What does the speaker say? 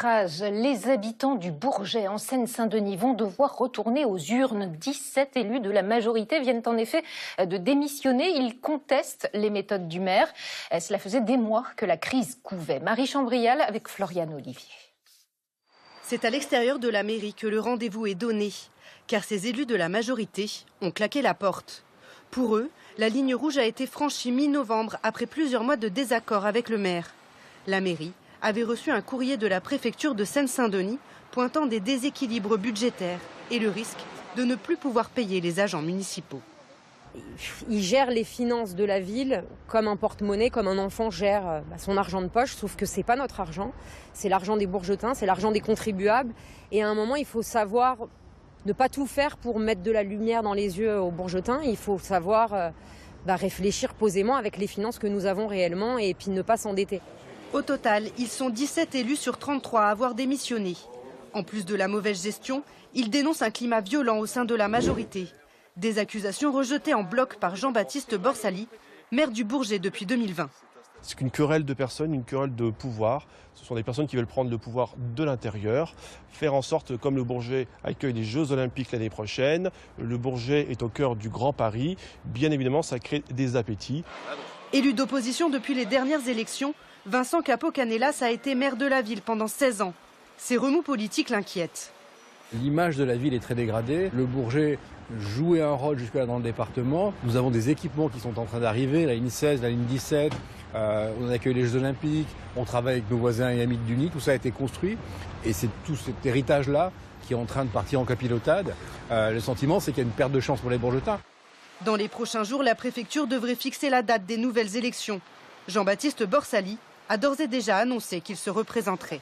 Les habitants du Bourget en Seine-Saint-Denis vont devoir retourner aux urnes. 17 élus de la majorité viennent en effet de démissionner. Ils contestent les méthodes du maire. Cela faisait des mois que la crise couvait. Marie Chambrial avec Floriane Olivier. C'est à l'extérieur de la mairie que le rendez-vous est donné, car ces élus de la majorité ont claqué la porte. Pour eux, la ligne rouge a été franchie mi-novembre après plusieurs mois de désaccord avec le maire. La mairie avait reçu un courrier de la préfecture de Seine-Saint-Denis pointant des déséquilibres budgétaires et le risque de ne plus pouvoir payer les agents municipaux. Ils gèrent les finances de la ville comme un porte-monnaie, comme un enfant gère son argent de poche, sauf que ce n'est pas notre argent, c'est l'argent des Bourgetins, c'est l'argent des contribuables. Et à un moment, il faut savoir ne pas tout faire pour mettre de la lumière dans les yeux aux Bourgetins. Il faut savoir réfléchir posément avec les finances que nous avons réellement et puis ne pas s'endetter. Au total, ils sont 17 élus sur 33 à avoir démissionné. En plus de la mauvaise gestion, ils dénoncent un climat violent au sein de la majorité. Des accusations rejetées en bloc par Jean-Baptiste Borsali, maire du Bourget depuis 2020. C'est qu'une querelle de personnes, une querelle de pouvoir. Ce sont des personnes qui veulent prendre le pouvoir de l'intérieur, faire en sorte, comme le Bourget accueille les Jeux Olympiques l'année prochaine, le Bourget est au cœur du Grand Paris, bien évidemment ça crée des appétits. Élu d'opposition depuis les dernières élections, Vincent Capo-Canelas a été maire de la ville pendant 16 ans. Ces remous politiques l'inquiètent. L'image de la ville est très dégradée. Le Bourget jouait un rôle jusque-là dans le département. Nous avons des équipements qui sont en train d'arriver, la ligne 16, la ligne 17. On accueille les Jeux Olympiques, on travaille avec nos voisins et amis de l'UNI. Tout ça a été construit et c'est tout cet héritage-là qui est en train de partir en capilotade. Le sentiment, c'est qu'il y a une perte de chance pour les Bourgetins. Dans les prochains jours, la préfecture devrait fixer la date des nouvelles élections. Jean-Baptiste Borsali a d'ores et déjà annoncé qu'il se représenterait.